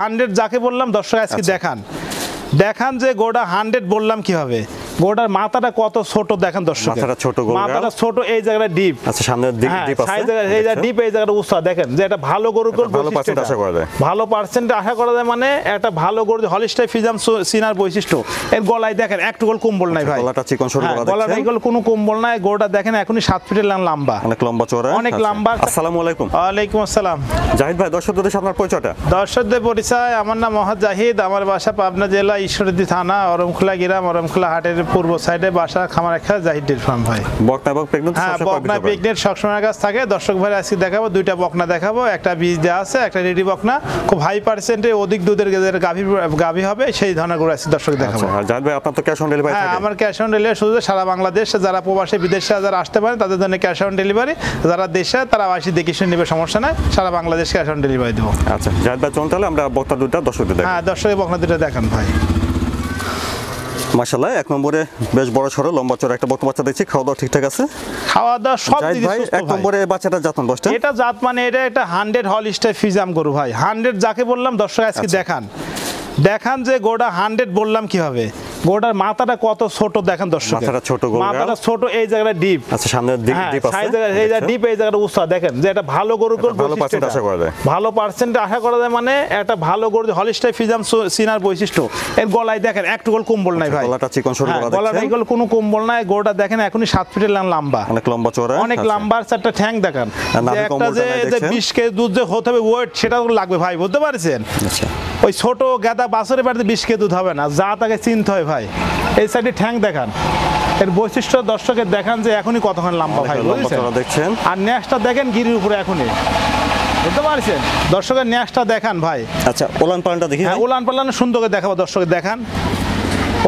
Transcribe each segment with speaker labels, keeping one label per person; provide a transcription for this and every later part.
Speaker 1: 100 যাকে বললাম দর্শক আজকে দেখান যে গোটা 100 বললাম কিভাবে গোটার মাথাটা কত ছোট দেখেন দর্শক মাথাটা ছোট এই জায়গাটা ডিপ
Speaker 2: আচ্ছা সামনে ডিপ আছে
Speaker 1: এই জায়গা ডিপ এই জায়গাটা উঁচা দেখেন যে এটা ভালো গরুর
Speaker 2: ভালো পার্সেন্ট আশা করা যায়
Speaker 1: ভালো পার্সেন্ট আশা করা যায় মানে একটা ভালো গরু হলিস্টাইন ফ্রিজিয়ান সিনার বৈশিষ্ট্য এর গলায় দেখেন একটু কম্বল নাই ভাই
Speaker 2: গলাটা চিকন সরু গলা দেখছেন
Speaker 1: গলাটা এগুলো কোনো কম্বল নাই গোটা দেখেন এখনই 7 ফিটের লম্বা
Speaker 2: অনেক লম্বা চওড়া
Speaker 1: অনেক লম্বা
Speaker 2: আসসালামু আলাইকুম
Speaker 1: ওয়া আলাইকুম আসসালাম
Speaker 2: জাহিদ ভাই দর্শকদের সাথে আপনার পরিচয়টা
Speaker 1: দর্শকদের পরিচয় আমার নাম মোহাম্মদ জাহিদ আমার বাসা পাবনা জেলা ঈশ্বরদী থানা অরমখোলা গ্রাম অরমখোলা হাটের পূর্ব সাইডে বাসা খামার একটা জাহিদ ডেইরি ফার্ম ভাই
Speaker 2: বকনা এবং প্রেগন্যান্ট
Speaker 1: বকনা প্রেগন্যান্ট সবসময় কাছে থাকে দর্শক ভাই আজকে দেখাবো দুইটা বকনা দেখাবো একটা বীজ দেওয়া আছে একটা রেডি বকনা খুব হাই পার্সেন্টে অধিক দুধের গাভী হবে সেই ধরনের গরু আজকে দর্শক দেখাবো
Speaker 2: জাহিদ ভাই আপনার তো ক্যাশ অন ডেলিভারি থাকে
Speaker 1: আমার ক্যাশ অন ডেলিভারি শুধু সারা বাংলাদেশ যারা প্রবাসী বিদেশে যারা আসতে পারে তাদের জন্য ক্যাশ অন ডেলিভারি যারা দেশে তারা আসি দেখে শুনে নেবে সমস্যা নাই সারা বাংলাদেশ ক্যাশ অন ডেলিভারি দেবো
Speaker 2: আচ্ছা জাহিদ ভাই চলুন তাহলে আমরা বকনা দুটো দর্শকদের দেখাবো
Speaker 1: দর্শকের বকনা দুটো দেখান ভাই
Speaker 2: মাশাআল্লাহ এক নম্বরে বেশ বড় সরো লম্বা চওড়া একটা বকনা বাচ্চা দেখছি খাওয়া দাওয়া ঠিকঠাক আছে
Speaker 1: খাওয়া দাওয়া সব দিকে
Speaker 2: ভাই
Speaker 1: সুস্থ
Speaker 2: এক নম্বরে বাচ্চাটা জাতমান বসটা
Speaker 1: এটা জাত মানে এটা একটা 100 হলিস্টাইন ফ্রিজিয়ান গরু ভাই 100 যাকে বললাম দর্শক আজকে দেখান যে গোটা 100 বললাম কিভাবে গোটার মাথাটা কত ছোট দেখেন দর্শক
Speaker 2: মাথাটা ছোট গরু
Speaker 1: মাথাটা ছোট এই জায়গাটা ডিপ
Speaker 2: আচ্ছা সামনে ডিপ আছে
Speaker 1: এই জায়গা ডিপ এই জায়গাটা উঁচা দেখেন যে এটা ভালো গরুর
Speaker 2: ভালো পার্সেন্ট আশা করা যায়
Speaker 1: ভালো পার্সেন্ট আশা করা যায় মানে একটা ভালো গরু হলিস্টাইন ফ্রিজিয়ান সিনার বৈশিষ্ট্য এর গলায় দেখেন একটু কম্বল নাই ভাই
Speaker 2: গলাটা চিকন সরু গলা দেখছেন
Speaker 1: গলাটা এগুলো কোনো কম্বল নাই গোটা দেখেন এখনই 7 ফিটের লম্বা
Speaker 2: অনেক লম্বা চওড়া
Speaker 1: অনেক লম্বা চারটা ঠ্যাং দেখেন একটা যে 20 কেজি দুধ যে হতে হবে ওয়েট সেটাও লাগবে ভাই বুঝতে পারছেন
Speaker 2: আচ্ছা
Speaker 1: ওই ছোট গাদা বাছরের বাড়িতে 20 কেজি দুধ হবে না যা তাকে চিনতে হয় ভাই এই সাইডে ঠ্যাং দেখান এর বৈশিষ্ট্য দর্শকের দেখান যে এখনই কতক্ষণ লম্বা ভাই
Speaker 2: দেখছেন
Speaker 1: আর ন্যাসটা দেখেন গিরির উপরে এখনই বুঝতে পারছেন দর্শকের ন্যাসটা দেখান ভাই
Speaker 2: আচ্ছা ওলান পালানটা দেখি
Speaker 1: ওলান পালান সুন্দর করে দেখাবো দর্শকের দেখান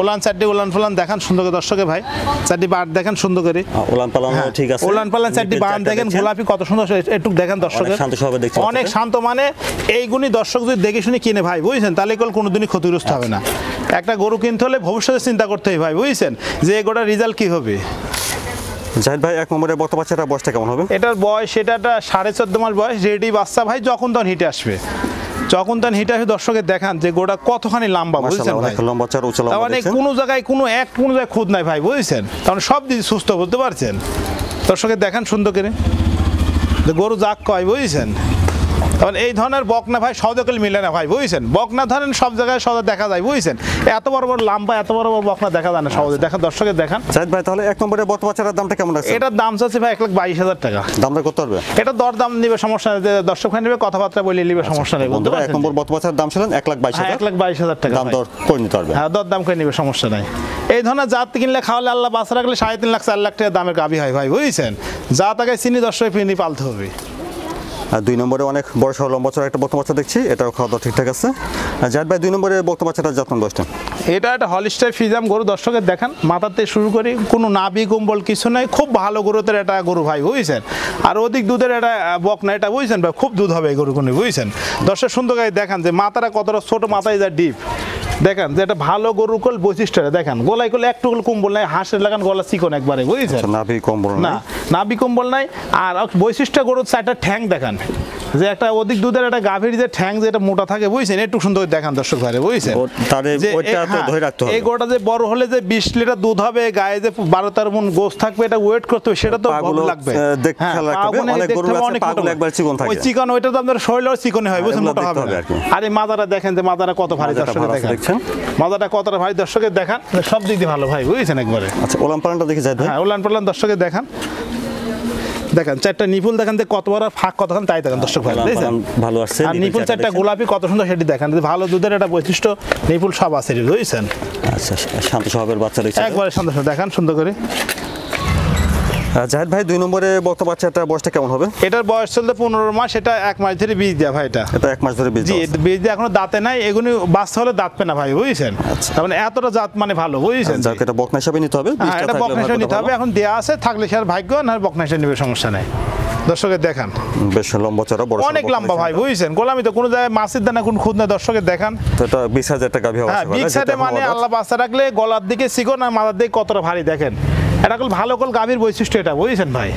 Speaker 1: ওলান চারটি ওলান পালান দেখান সুন্দর করে দর্শকের ভাই চারটি বাট দেখেন সুন্দর করে
Speaker 2: ওলান পালান ঠিক আছে
Speaker 1: ওলান পালান চারটি বাট দেখেন গোলাপি কত সুন্দর একটু দেখেন দর্শকের
Speaker 2: শান্ত স্বভাবে দেখছেন
Speaker 1: অনেক শান্ত মানে এইগুনি দর্শক যদি দেখে শুনে কিনে ভাই বুঝছেন তাহলে কোনোদিনই ক্ষতিগ্রস্ত হবে না একটা গরু কিনতে হলে ভবিষ্যতে চিন্তা করতে হয় ভাই বুঝছেন যে এগুলোর রেজাল্ট কি হবে
Speaker 2: জাহিদ ভাই এক নম্বরে বর্তমান বাচ্চাটার বয়সটা কেমন হবে
Speaker 1: এটার বয়স এটা 14.5 মাস বয়স রেডি বাচ্চা ভাই যখন তখন হিটে আসবে যখন তখন হিটে আসবে দর্শকের দেখান যে গোটা কতখানি লম্বা বুঝছেন ভাই
Speaker 2: লম্বা চওড়া উঁচা লম্বা
Speaker 1: মানে কোনো জায়গায় কোনো জায়গায় খুদ নাই ভাই বুঝছেন কারণ সব দিক সুস্থ বুঝতে পারছেন দর্শকের দেখান সুন্দর করে গরু জাক কয় বুঝছেন তখন এই ধরনের বকনা ভাই সহজে মিলে না ভাই বুঝছেন বকনা ধরেন সব জায়গায় সহজে দেখা যায় বুঝছেন এত বড় বড় লম্বা এত বড় বড় বকনা দেখা যায় না সহজে দেখা দর্শকের দেখান
Speaker 2: জাহিদ ভাই তাহলে এক নম্বরে বর্তমান বাচ্চাটার দামটা কেমন আছে
Speaker 1: এটার দাম চাচ্ছে ভাই 1,22,000 টাকা
Speaker 2: দামটা কত হবে
Speaker 1: এটা দর দাম নিবে সমস্যা নেই দর্শক ভাই নেবে কথাবার্তা বলে নিবে সমস্যা নেই বলতে
Speaker 2: এক নম্বর বর্তমান বাচ্চার দাম ছিলেন 1,22,000
Speaker 1: 1,22,000 টাকা
Speaker 2: দাম দর করে নিতে পারবে
Speaker 1: হ্যাঁ দর দাম করে নিবে সমস্যা নাই এই ধরনের জাত কিনলে খাওয়ালে আল্লাহ বাঁচা রাখলে 3.5 লাখ 4 লাখ টাকা দামের গাভী হয় ভাই বুঝছেন যা তাকে চিনি দর্শক ফিনি পালতে হবে
Speaker 2: আর দুই নম্বরে অনেক বড় সড় লম্বা চড়া একটা বর্তমান বাচ্চা দেখছি এটাও খাওয়া দাওয়া ঠিকঠাক আছে জাহিদ ভাই দুই নম্বরে বর্তমান বাচ্চাটা যত্ন বসটা
Speaker 1: এটা একটা হলিস্টাইন ফ্রিজিয়ান গরু দর্শকের দেখান মাথাতে শুরু করি কোনো নাভি কম্বল কিছু নাই খুব ভালো গরুতের এটা গরু ভাই বুঝছেন আর অধিক দুধের এটা বকনা এটা বুঝছেন ভাই খুব দুধ হবে এই গরু কোনো বুঝছেন দর্শক সুন্দর করে দেখান যে মাথাটা কতটা ছোট মাথায় যা ডিপ দেখেন যে এটা ভালো গরুর কোল বৈশিষ্ট্য দেখেন গলায় কোলে একটু কম্বল নাই হাঁসের লাগান গলা চিকন একবারে বুঝছেন
Speaker 2: নাভি কম্বল
Speaker 1: না নাভি কম্বল নাই আর বৈশিষ্ট্য গরুর চারটা ঠ্যাং দেখান যে একটা অধিক দুধের একটা গাভীর যে ঠ্যাং যেটা মোটা থাকে বুঝছেন একটু সুন্দর দেখান দর্শক ভাই বুঝছেন এই গরুটা যে বড় হলে যে 20 লিটার দুধ হবে গায়ে যে 12-13 মণ গোশত থাকবে এটা ওয়েট করতে হবে সেটা তো লাগবে ওই চিকন ওইটা তো আপনার শরীর চিকন হয় বুঝছেন মোটা হবে আর এই মাজাটা দেখেন যে মাজাটা কত ভারী দর্শকের দেখেন মাজাটা কতটা ভারী দর্শকের দেখান সব দিক দিয়ে ভালো ভাই বুঝছেন একবারে
Speaker 2: আচ্ছা ওলান পালানটা দেখে যায়
Speaker 1: হ্যাঁ ওলান পালান দর্শকের দেখান দেখেন চারটা নিপুল দেখেন যে কত বড় ফাঁক কতক্ষণ তাই দেখেন দর্শক ভাই
Speaker 2: ভালো আসছে
Speaker 1: আর নিপুল চারটা গোলাপি কত সুন্দর সেটি দেখেন ভালো দুধের একটা বৈশিষ্ট্য নিপুল সব আছে বুঝছেন
Speaker 2: আচ্ছা শান্ত স্বভাবের বাচ্চা দেখছেন
Speaker 1: একবারে শান্ত দেখান সুন্দর করে
Speaker 2: জাহিদ ভাই দুই নম্বরে বর্তমান বাচ্চাটার বয়সটা কেমন হবে
Speaker 1: এটার বয়স চলতে 15 মাস এটা 1 মাস ধরে বীজ দেয়া ভাই এটা
Speaker 2: 1 মাস ধরে বীজ
Speaker 1: জি বীজ দেয়া এখনো দাঁতে নাই এগুনি বাচ্চা হলে দাঁত পে না ভাই বুঝছেন তার মানে এতটা জাত মানে ভালো বুঝছেন
Speaker 2: যাকে এটা বকনা হিসেবে নিতে হবে
Speaker 1: এটা বকনা হিসেবে নিতে হবে এখন দেয়া আছে থাকলে সে আর ভাগ্য না বকনা হিসেবে নেবে সমস্যা নাই দর্শকের দেখান
Speaker 2: বেশ লম্বা চড়া বড়
Speaker 1: অনেক লম্বা ভাই বুঝছেন গোলামি তো কোনো জায়গায় মাছের দানা কোন খুদ না দর্শকের দেখান
Speaker 2: তো এটা 20,000 টাকা গাভী হবে
Speaker 1: হ্যাঁ 20,000 মানে আল্লাহ বাচ্চা রাখলে গলার দিকে চিকন আর মাথার দিকে কতটা ভারী দেখেন এটা কল ভালো কল গাভীর বৈশিষ্ট্য এটা বুঝছেন ভাই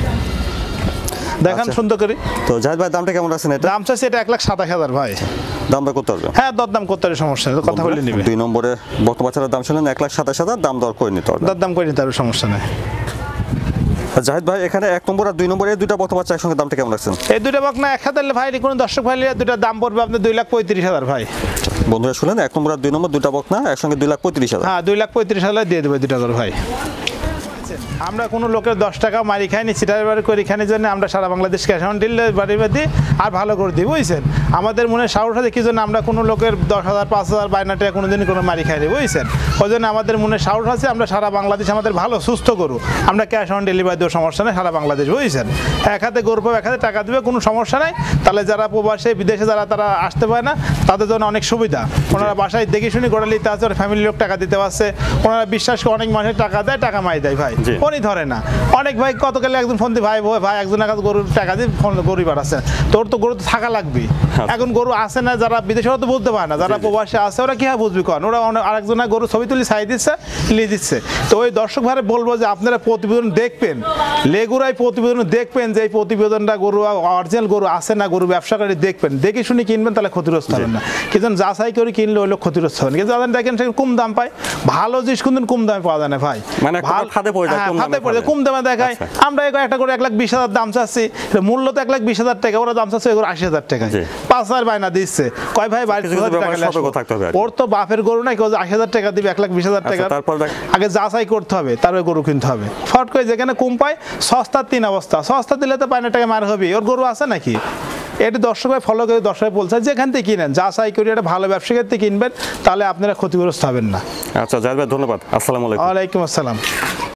Speaker 1: দেখান সুন্দর করে
Speaker 2: তো জাহিদ ভাই দামটা কেমন রাখছেন এটা
Speaker 1: দাম চাইছে এটা 1,27,000 ভাই
Speaker 2: দাম দর করতে পারবে।
Speaker 1: হ্যাঁ, দরদাম করতে হবে, সমস্যা নেই, কথা বলে নিবে।
Speaker 2: 2 নম্বরে বর্তমান বাচ্চার দাম শুনলেন 1,27,000, দাম দর করে নিতে পারবে।
Speaker 1: দরদাম করে নিতে হবে, সমস্যা নেই।
Speaker 2: জাহিদ ভাই এখানে 1 নম্বর আর 2 নম্বরে এই দুইটা বর্তমান বাচ্চা একসঙ্গে দামটা কেমন রাখছেন?
Speaker 1: এই দুইটা বকনা একসাথে ভাই কোনো দর্শক ভাই দুটা দাম পড়বে আপনার 2,35,000 ভাই।
Speaker 2: বন্ধুরা শুনলেন 1 নম্বর আর 2 নম্বর দুইটা বকনা একসঙ্গে 2,35,000।
Speaker 1: হ্যাঁ, 2,35,000 দিয়ে দেবো দুটা করে ভাই। আমরা কোনো লোকের 10 টাকা মারি খাইনি, সিটার করে এখানে জন্য আমরা সারা বাংলাদেশ ক্যাশ অন ডেলিভারি দিই আর ভালো করে দিই, বুঝছেন। আমাদের মনে সাহস আছে কি জন্য আমরা কোনো লোকের 10,000 5,000 বাইনা টাকা কোনো দিনই কোনো মারি খাইনি, বুঝছেন। ওই জন্য আমাদের মনে সাহস আছে, আমরা সারা বাংলাদেশ আমাদের ভালো সুস্থ গরু আমরা ক্যাশ অন ডেলিভারি দেবো, সমস্যা নেই, সারা বাংলাদেশ, বুঝছেন। এক হাতে গরু পাবে, এক হাতে টাকা দেবে, কোনো সমস্যা নেই। তাহলে যারা প্রবাসে বিদেশে যারা তারা আসতে পারে না তাদের জন্য অনেক সুবিধা। ওনারা বাসায় দেখে শুনে গোড়া নিতে আসছে, ফ্যামিলির লোক টাকা দিতে পারছে, ওনারা বিশ্বাস করে অনেক মানুষের টাকা দেয়, টাকা মাই দেয় ভাই, ফোনই ধরে না। অনেক ভাই কতকালে একজন ফোন দিয়ে ভাই ভাই একজন এক গরুর টাকা দিয়ে ফোন গরু বাড়াচ্ছে, তোর তো গরু তো থাকা লাগবে। এখন গরু আসে না, যারা বিদেশে ওরা তো বুঝতে পারে না, যারা প্রবাসে আসে ওরা কীভাবে বুঝবি কন, ওরা আরেকজন গরু ছবি তুলি ছাই দিচ্ছে, লিয়ে দিচ্ছে। তো ওই দর্শক ভাইরে বলবো যে আপনারা প্রতিবেদন দেখবেন, লেগুরাই প্রতিবেদন দেখবেন, যে এই প্রতিবেদনটা গরু অরিজিনাল গরু আসে না, গরু ব্যবসাকারী দেখবেন, দেখে শুনে কিনবেন, তাহলে ক্ষতিগ্রস্ত হবেন না। কিন্তু যাচাই করে কিনলে ওই লোক ক্ষতিগ্রস্ত হবেন। কিন্তু যাদের দেখেন সেখানে কম দাম পায়, ভালো জিনিস কিন্তু কম দামে পাওয়া যায় না ভাই,
Speaker 2: মানে ফাঁদে পড়ে যায়,
Speaker 1: কম দামে দেখায়। আমরা একটা করে 1,20,000 দাম চাচ্ছি, মূল্য তো 1,20,000 টাকা, ওরা দাম চাচ্ছে 80,000 টাকা, 5,000 বায়না দিচ্ছে। কয় ভাই বাড়ি ওর তো বাপের গরু নাই, কেউ 80,000 টাকা দিবে, 1,20,000 টাকা আগে যাচাই করতে হবে, তারপরে গরু কিনতে হবে। ফট করে যেখানে কম পায় সস্তার 3 অবস্থা, সস্তা দিলে তো বাইনা টাকা মার হবে, ওর গরু আছে নাকি। এটি দর্শক ভাই ফলো করে দর্শক বলছে যেখান থেকে কিনেন যাচাই করে একটা ভালো ব্যবসায়ীর থেকে কিনবেন, তাহলে আপনারা ক্ষতিগ্রস্ত হবেন না।
Speaker 2: আচ্ছা জাহিদ ভাই ধন্যবাদ, আসসালামু আলাইকুম।
Speaker 1: ওয়ালাইকুম আসসালাম।